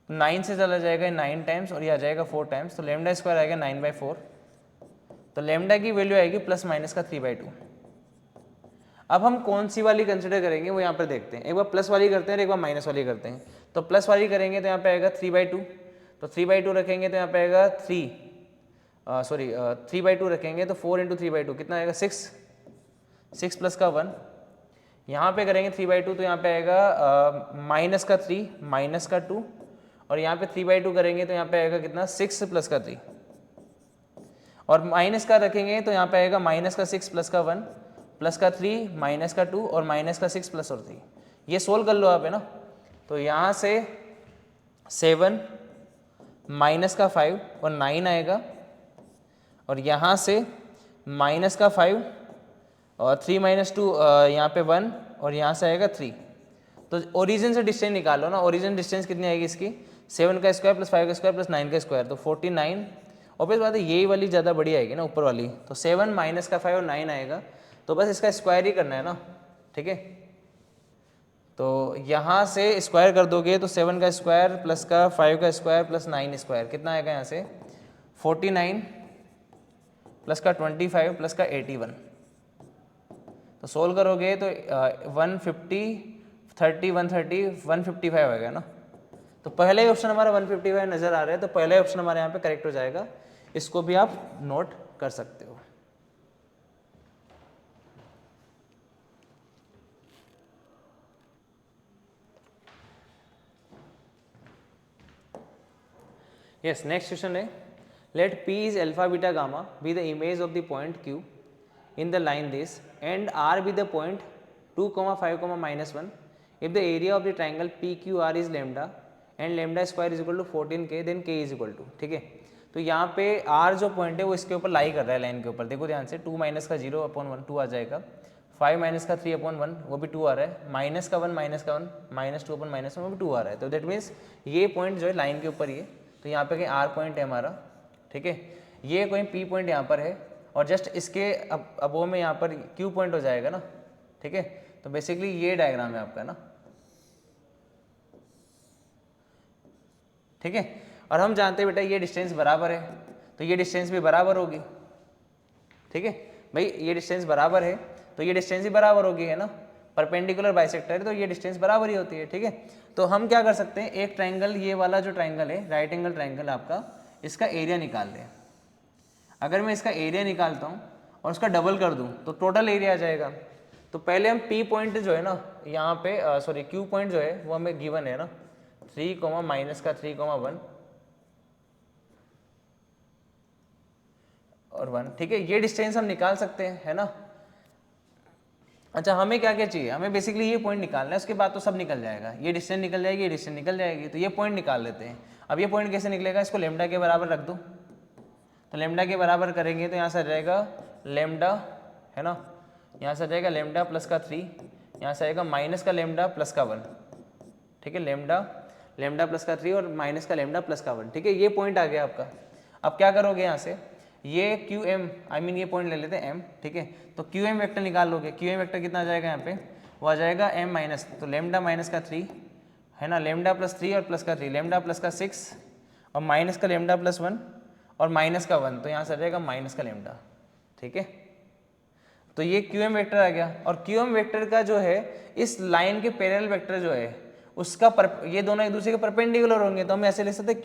Speaker 1: 9 से चला जाएगा 9 टाइम्स और ये आ जाएगा 4 टाइम्स, तो लेमडा स्क्वायर आएगा 9/4। तो लेमडा की वैल्यू आएगी प्लस माइनस का 3/2। अब हम कौन सी वाली कंसिडर करेंगे वो यहाँ पर देखते हैं। एक बार प्लस वाली करते हैं और एक बार माइनस वाली करते हैं। तो प्लस वाली करेंगे तो यहाँ पे आएगा 3/2, तो 3/2 रखेंगे तो यहाँ पे आएगा 3/2 रखेंगे तो 4 × 3/2 कितना आएगा 6 प्लस का 1। यहाँ पे करेंगे 3/2 तो यहाँ पे आएगा माइनस का 3 माइनस का 2 और यहाँ पे 3/2 करेंगे तो यहाँ पे आएगा कितना 6 प्लस का 3 और माइनस का रखेंगे तो यहाँ पे आएगा माइनस का 6 प्लस का 1 प्लस का 3 माइनस का 2 और माइनस का 6 प्लस और 3। ये सोल्व कर लो आप, है ना। तो यहाँ से 7 माइनस का 5 और 9 आएगा और यहाँ से माइनस का 5 और 3 माइनस 2 यहाँ पे 1 और यहाँ से आएगा 3। तो ओरिजिन से डिस्टेंस निकालो ना, ओरिजिन डिस्टेंस कितनी आएगी इसकी 7 का स्क्वायर प्लस 5 का स्क्वायर प्लस 9 का स्क्वायर, तो 49। ऑब्वियस बात है यही वाली ज़्यादा बड़ी आएगी ना ऊपर वाली, तो 7 माइनस का 5 और 9 आएगा, तो बस इसका स्क्वायर ही करना है ना, ठीक है। तो यहाँ से स्क्वायर कर दोगे तो 7 का स्क्वायर प्लस का 5 का स्क्वायर प्लस 9 स्क्वायर कितना आएगा यहाँ से 49 प्लस का 25 प्लस का 81। तो सोल्व करोगे तो 150 30 130 155 आएगा ना। तो पहले ही ऑप्शन हमारा 155 नज़र आ रहा है, तो पहला ही ऑप्शन हमारे यहाँ पे करेक्ट हो जाएगा। इसको भी आप नोट कर सकते हो। यस, नेक्स्ट क्वेश्चन है, late P is alpha beta gamma be the image of the point Q in the line this and R be the point 2, 5, -1 if the area of the triangle PQR is lambda and lambda square is equal to 14K then K is equal to, ठीक है। तो यहाँ पे R जो पॉइंट है वो इसके ऊपर लाई कर रहा है लाइन के ऊपर, देखो ध्यान से 2 माइनस का 0/1 2 आ जाएगा, 5 माइनस का 3/1 वो भी 2 आ रहा है, माइनस का 1 -2/-1 वो भी 2 आ रहा है। तो दैट मीन्स ये पॉइंट जो है लाइन के ऊपर ही है, तो यहाँ पे कहीं R पॉइंट है हमारा, ठीक है। ये कोई P पॉइंट यहाँ पर है और जस्ट इसके अबो में यहाँ पर Q पॉइंट हो जाएगा ना, ठीक है। तो बेसिकली ये डायग्राम है आपका ना, ठीक है। और हम जानते हैं बेटा ये डिस्टेंस बराबर है, तो ये डिस्टेंस भी बराबर होगी, ठीक है भाई। ये डिस्टेंस बराबर है तो ये डिस्टेंस ही बराबर होगी, है ना, परपेंडिकुलर बाइसेक्टर है तो ये डिस्टेंस बराबर ही होती है, ठीक है। तो हम क्या कर सकते हैं, एक ट्राइंगल, ये वाला जो ट्राइंगल है राइट एंगल ट्राइंगल आपका, इसका एरिया निकाल लें। अगर मैं इसका एरिया निकालता हूँ और उसका डबल कर दूँ तो टोटल एरिया आ जाएगा। तो पहले हम P पॉइंट जो है ना यहाँ पे सॉरी Q पॉइंट जो है वो हमें गिवन है ना 3 माइनस का 3 1 और 1, ठीक है। ये डिस्टेंस हम निकाल सकते हैं, है ना। अच्छा, हमें क्या क्या चाहिए, हमें बेसिकली ये पॉइंट निकालना है, उसके बाद तो सब निकल जाएगा, ये डिस्टेंस निकल जाएगी, ये डिस्टेंस निकल जाएगी। तो ये पॉइंट निकाल लेते हैं। अब ये पॉइंट कैसे निकलेगा, इसको लेमडा के बराबर रख दो। तो लेमडा के बराबर करेंगे तो यहाँ से आ जाएगा लेमडा, है ना, यहाँ से आ जाएगा लेमडा प्लस का 3, यहाँ से आएगा माइनस का लेमडा प्लस का 1, ठीक है। लेमडा प्लस का 3 और माइनस का लेमडा प्लस का 1, ठीक है। ये पॉइंट आ गया आपका। अब क्या करोगे, यहाँ से ये क्यू एम ये पॉइंट ले लेते हैं एम, ठीक है। तो क्यू एम वैक्टर निकाल लोगे। क्यू एम वैक्टर कितना आ जाएगा यहाँ पे, वो आ जाएगा एम माइनस, तो लेमडा माइनस का 3, है ना, लेमडा प्लस 3 और प्लस का 3, लेमडा प्लस का 6 और माइनस का लेमडा प्लस 1 और माइनस का 1, तो यहाँ से आ जाएगा माइनस का लेमडा, ठीक है। तो ये क्यू एम वैक्टर आ गया। और क्यू एम वैक्टर का जो है इस लाइन के पैरेलल वैक्टर जो है उसका ये दोनों एक दूसरे के परपेंडिकुलर होंगे, तो हम ऐसे लिख सकते हैं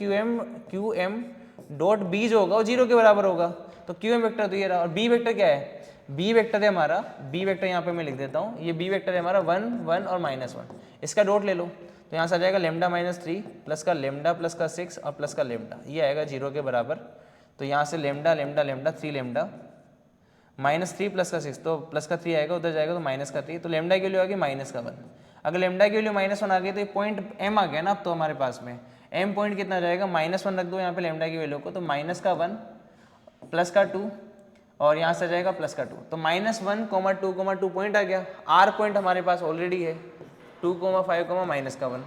Speaker 1: क्यू एम डॉट बी जो होगा वो 0 के बराबर होगा। तो क्यू एम वैक्टर तो ये रहा। और बी वैक्टर क्या है, बी वैक्टर है हमारा, बी वैक्टर यहाँ पे मैं लिख देता हूँ, ये बी वैक्टर है हमारा 1 1 और -1, इसका डॉट ले लो। तो यहाँ से आ जाएगा लेमडा माइनस 3 प्लस का लेमडा प्लस का 6 और प्लस का लेमडा, ये आएगा 0 के बराबर। तो यहाँ से lambda lambda lambda 3 lambda -3 plus का 6, तो प्लस का 3 आएगा, उधर जाएगा तो माइनस का 3, तो लेमडा की वैल्यू आ गई माइनस का 1। अगर लेमडा की वैल्यू -1 आ गई तो ये पॉइंट एम आ गया ना। अब तो हमारे पास में एम पॉइंट कितना जाएगा, -1 रख दो यहाँ पे लेमडा की वैल्यू को, तो माइनस का 1 प्लस का 2 और यहाँ से जाएगा प्लस का 2, तो -1 2 पॉइंट आ गया। आर पॉइंट हमारे पास ऑलरेडी है 2 5 माइनस का 1।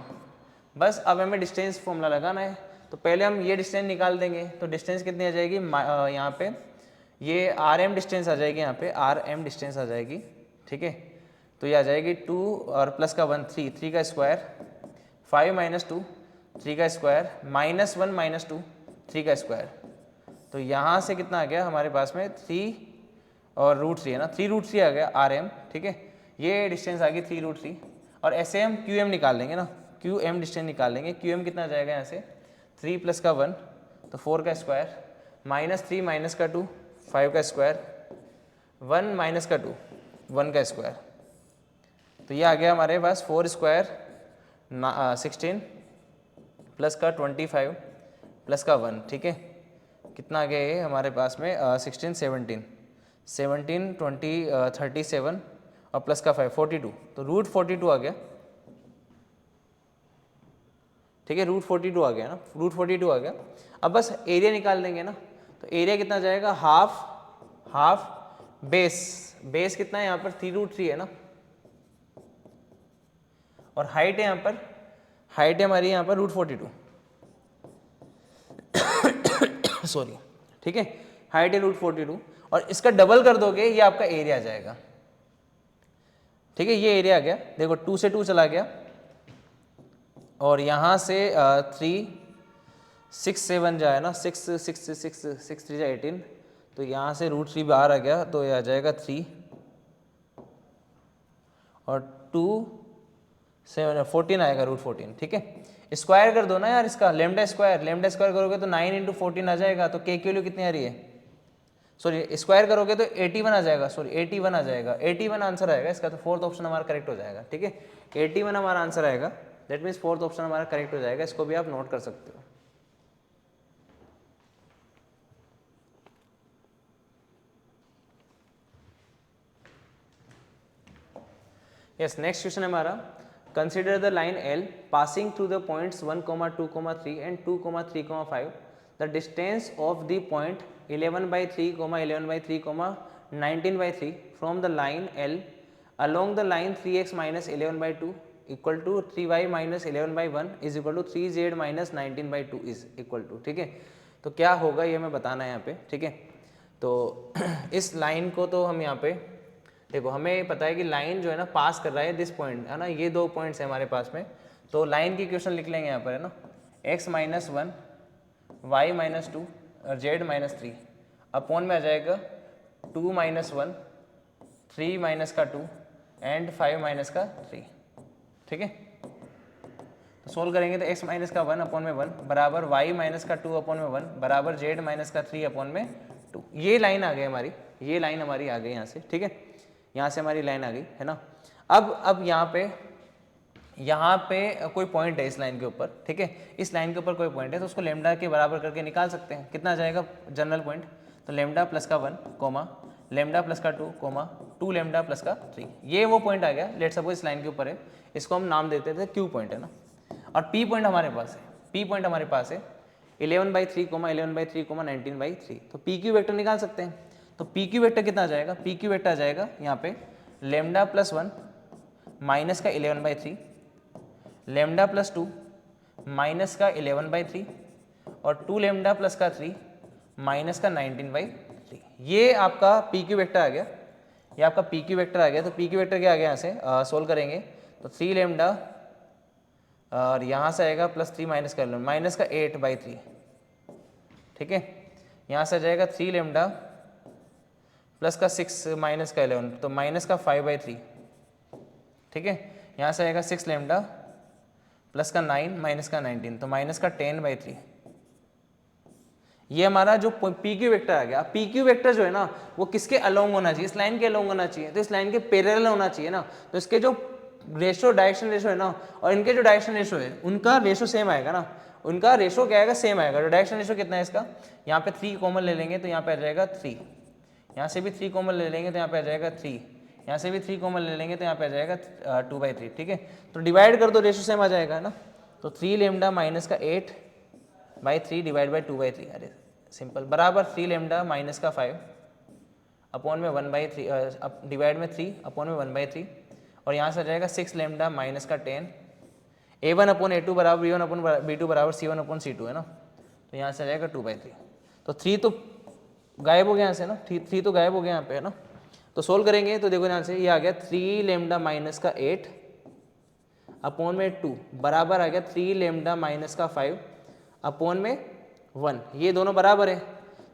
Speaker 1: बस अब हमें डिस्टेंस फॉर्मूला लगाना है। तो पहले हम ये डिस्टेंस निकाल देंगे। तो डिस्टेंस कितनी आ जाएगी, यहाँ पे ये आर एम डिस्टेंस आ जाएगी, यहाँ पे आर एम डिस्टेंस आ जाएगी, ठीक है। तो ये आ जाएगी 2 और प्लस का 1 3 का स्क्वायर, 5 - 2 3 का स्क्वायर, -1 - 2 3 का स्क्वायर। तो यहाँ से कितना आ गया हमारे पास में 3 और √3 है ना, 3√3 आ गया आर एम, ठीक है। ये डिस्टेंस आ गई 3√3। और ऐसे हम क्यू एम निकाल लेंगे ना, क्यू एम डिस्टेंस निकाल लेंगे। क्यू एम कितना आ जाएगा यहाँ से 3 प्लस का 1 तो 4 का स्क्वायर, -3 माइनस का 2 5 का स्क्वायर, 1 माइनस का 2 1 का स्क्वायर। तो ये आ गया हमारे पास 4 स्क्वायर 16 प्लस का 25 प्लस का 1, ठीक है। कितना आ गया ये हमारे पास में 16 17 20 37 और प्लस का 5 42, तो √42 आ गया, ठीक है। √42 आ गया ना, √42 आ गया। अब बस एरिया निकाल देंगे ना। तो एरिया कितना जाएगा, हाफ बेस कितना है यहाँ पर 3√3 है ना, और हाइट है यहाँ पर, हाइट है हमारी यहाँ पर √42 सॉरी, ठीक है। हाइट है √42 और इसका डबल कर दोगे ये आपका एरिया आ जाएगा, ठीक है। ये एरिया आ गया, देखो 2 से 2 चला गया और यहाँ से 3 6 7 जाए ना, 6 3 18, तो यहाँ से √3 बाहर आ गया, तो ये आ जाएगा 3 और 2 7 14 आएगा √14, ठीक है। स्क्वायर कर दो ना यार इसका, लेमडा स्क्वायर करोगे तो 9 × 14 आ जाएगा। तो के की वैल्यू कितनी आ रही है, सॉरी स्क्वायर करोगे तो 81 आ जाएगा, सॉरी 81 आ जाएगा, 81 आंसर आएगा इसका। तो फोर्थ ऑप्शन हमारा करेक्ट हो जाएगा, ठीक है। 81 हमारा आंसर आएगा, दैट मीन्स फोर्थ ऑप्शन हमारा करेक्ट हो जाएगा। इसको भी आप नोट कर सकते हो। यस, नेक्स्ट क्वेश्चन है हमारा, consider the line L passing through the points 1, 2, 3 and 2, 3, 5. The distance of the point 11/3, 11/3, 19/3 from the line L along the line 3x - 11/2 equal to 3y - 11/1 is equal to 3z - 19/2 is equal to, ठीक है। तो क्या होगा ये हमें बताना है यहाँ पे, ठीक है। तो इस लाइन को तो हम यहाँ पे देखो, हमें पता है कि लाइन जो है ना पास कर रहा है दिस पॉइंट, है ना, ये 2 पॉइंट्स है हमारे पास में। तो लाइन की इक्वेशन लिख लेंगे यहाँ पर, है ना, x - 1 y - 2 और z - 3 अपॉन में आ जाएगा 2 - 1 3 - का 2 एंड 5 - का 3, ठीक है। तो सोल्व करेंगे तो x - का 1 अपॉन में 1 बराबर y - का 2 अपॉन में 1 बराबर z - का 3 अपॉन में 2, ये लाइन आ गई हमारी, ये लाइन हमारी आ गई यहाँ से, ठीक है, यहाँ से हमारी लाइन आ गई है ना। अब यहाँ पे कोई पॉइंट है इस लाइन के ऊपर, ठीक है, इस लाइन के ऊपर कोई पॉइंट है तो उसको लेमडा के बराबर करके निकाल सकते हैं। कितना आ जाएगा जनरल पॉइंट, तो लेमडा प्लस का 1 कोमा लेमडा प्लस का 2 कोमा 2 लेमडा प्लस का 3, ये वो पॉइंट आ गया। लेट सपोज इस लाइन के ऊपर है, इसको हम नाम देते थे क्यू पॉइंट है ना। और पी पॉइंट हमारे पास है, पी पॉइंट हमारे पास है 11/3 कोमा 11/3 कोमा 19/3, तो पी क्यू वेक्टर निकाल सकते हैं। तो पी क्यू वेक्टर कितना आ जाएगा, पी क्यू वेक्टर आ जाएगा यहाँ पे लेमडा प्लस 1 माइनस का 11/3 लेमडा प्लस 2 माइनस का 11/3 और 2 लेमडा प्लस का 3 माइनस का 19/3। ये आपका पी क्यू वेक्टर आ गया, ये आपका पी क्यू वेक्टर आ गया। तो पी क्यू वेक्टर क्या आ गया यहाँ से सोल्व करेंगे तो 3 लेमडा और यहाँ से आएगा प्लस 3 माइनस का 8/3, ठीक है, यहाँ से आ जाएगा 3 लेमडा प्लस का 6 माइनस का 11 तो माइनस का 5/3, ठीक है, यहाँ से आएगा 6 लेमडा प्लस का 9 माइनस का 19 तो माइनस का 10/3। ये हमारा जो पी क्यू वेक्टर आ गया। पी क्यू वेक्टर जो है ना वो किसके अलोंग होना चाहिए, इस लाइन के अलोंग होना चाहिए, तो इस लाइन के पैरेलल होना चाहिए ना। तो इसके जो रेशो डायरेक्शन रेशो है ना और इनके जो डायरेक्शन रेशो है उनका रेशो सेम आएगा ना, उनका रेशो क्या आएगा, सेम आएगा। तो डायरेक्शन रेशो कितना है इसका, यहाँ पे 3 कॉमन ले लेंगे तो यहाँ पे आ जाएगा 3, यहाँ से भी 3 कॉमन ले लेंगे तो यहाँ पे आ जाएगा 3, यहाँ से भी 3 कॉमन ले लेंगे तो यहाँ पे आ जाएगा 2/3, ठीक है। तो डिवाइड कर दो, रेशो सेम आ जाएगा ना। तो 3 लेमडा माइनस का 8/3 डिवाइड बाई 2/3, अरे सिंपल, बराबर 3 लेमडा माइनस का 5 अपॉन में 1/3 डिवाइड में 3 अपॉन में 1/3 और यहाँ से आ जाएगा 6 लेमडा माइनस का 10 a1 अपॉन a2 बराबर b1 अपॉन b2 बराबर c1 अपॉन c2 है ना। तो यहाँ से आ जाएगा 2/3। तो 3 तो गायब हो गया यहाँ से ना, 3 तो गायब हो गया यहाँ पे है ना। तो सोल्व करेंगे तो देखो यहाँ से ये आ गया 3 लेमडा माइनस का 8 अपॉन में 2 बराबर आ गया 3 लेमडा माइनस का 5 अपॉन में 1, ये दोनों बराबर है।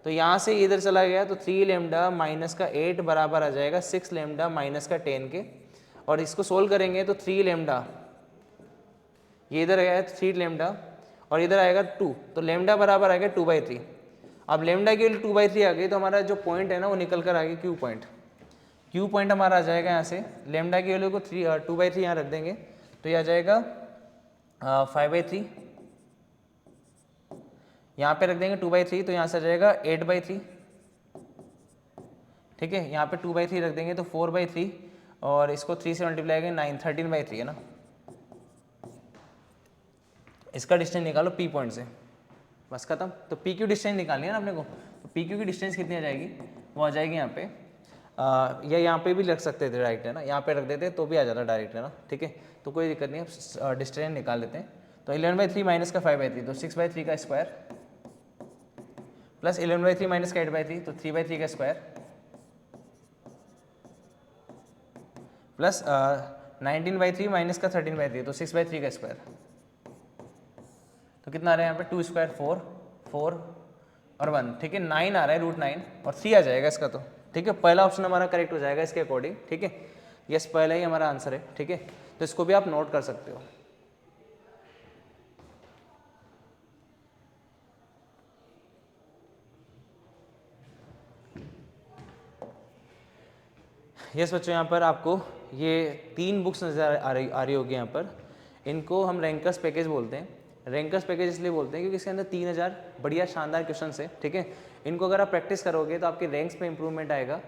Speaker 1: तो यहाँ से इधर चला गया तो 3 लेमडा माइनस का 8 बराबर आ जाएगा 6 लेमडा माइनस का 10 के, और इसको सोल्व करेंगे तो 3 लेमडा, ये इधर आया 3 लेमडा और इधर आएगा 2, तो लेमडा बराबर आ गया 2/3। अब लेमडा की वैल्यू 2/3 आ गई तो हमारा जो पॉइंट है ना वो निकल कर आ गया क्यू पॉइंट। क्यू पॉइंट हमारा आ जाएगा यहाँ से, लेमडा की वैल्यू को 2/3 यहाँ रख देंगे तो ये आ जाएगा 5/3, यहाँ पे रख देंगे 2/3 तो यहाँ से आ जाएगा 8/3, ठीक है, यहाँ पे 2/3 रख देंगे तो 4/3 और इसको 3 से मल्टीप्लाई करेंगे 9 13/3 है ना। इसका डिस्टेंस निकालो पी पॉइंट से, बस खत्म। तो पी क्यू डिस्टेंस निकालनी है ना अपने को, तो पी क्यू की डिस्टेंस कितनी आ जाएगी, वो आ जाएगी यहाँ पे या यहाँ पे भी रख सकते थे डायरेक्ट है ना, यहाँ पे रख देते तो भी आ जाता डायरेक्ट है ना, ठीक है। तो कोई दिक्कत नहीं है, डिस्टेंस निकाल लेते हैं। तो 11/3 माइनस का 5/3 तो 6/3 का स्क्वायर प्लस 11/3 माइनस का 8/3 तो 3/3 का स्क्वायर प्लस 19/3 माइनस का 13/3 तो 6/3 का स्क्वायर। तो कितना आ रहा है यहाँ पे 2 स्क्वायर 4 और 1, ठीक है, 9 आ रहा है √9 और 3 आ जाएगा इसका, तो ठीक है, पहला ऑप्शन हमारा करेक्ट हो जाएगा इसके अकॉर्डिंग, ठीक है, यस पहला ही हमारा आंसर है, ठीक है। तो इसको भी आप नोट कर सकते हो। यस बच्चों, यहाँ पर आपको ये 3 बुक्स नज़र आ रही होगी यहाँ पर। इनको हम रैंकर्स पैकेज बोलते हैं। रैंकर्स पैकेज इसलिए बोलते हैं क्योंकि इसके अंदर 3000 बढ़िया शानदार क्वेश्चन है, ठीक है। इनको अगर आप प्रैक्टिस करोगे तो आपके रैंक्स पे इंप्रूवमेंट आएगा,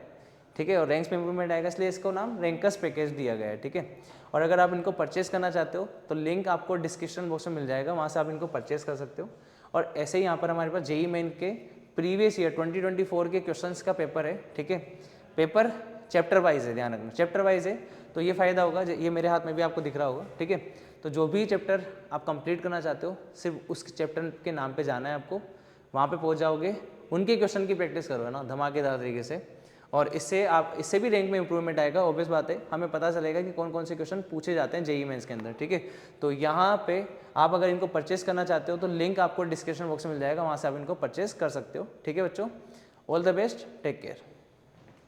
Speaker 1: ठीक है, और रैंक्स पे इंप्रूवमेंट आएगा इसलिए इसको नाम रैंकर्स पैकेज दिया गया है, ठीक है। और अगर आप इनको परचेस करना चाहते हो तो लिंक आपको डिस्क्रिप्शन बॉक्स में मिल जाएगा, वहाँ से आप इनको परचेस कर सकते हो। और ऐसे ही यहाँ पर हमारे पास जेईई मेन के प्रीवियस ईयर 2024 के क्वेश्चंस का पेपर है, ठीक है। पेपर चैप्टर वाइज है, ध्यान रखना चैप्टर वाइज है, तो ये फ़ायदा होगा, ये मेरे हाथ में भी आपको दिख रहा होगा, ठीक है। तो जो भी चैप्टर आप कंप्लीट करना चाहते हो सिर्फ उस चैप्टर के नाम पे जाना है आपको, वहाँ पे पहुँच जाओगे, उनके क्वेश्चन की प्रैक्टिस करो है ना धमाकेदार तरीके से, और इससे भी रैंक में इंप्रूवमेंट आएगा। ऑब्वियस बात है, हमें पता चलेगा कि कौन कौन से क्वेश्चन पूछे जाते हैं जेईई मेंस के अंदर, ठीक है। तो यहाँ पे आप अगर इनको परचेस करना चाहते हो तो लिंक आपको डिस्क्रिप्शन बॉक्स में मिल जाएगा, वहाँ से आप इनको परचेस कर सकते हो, ठीक है बच्चों। All the best, take care.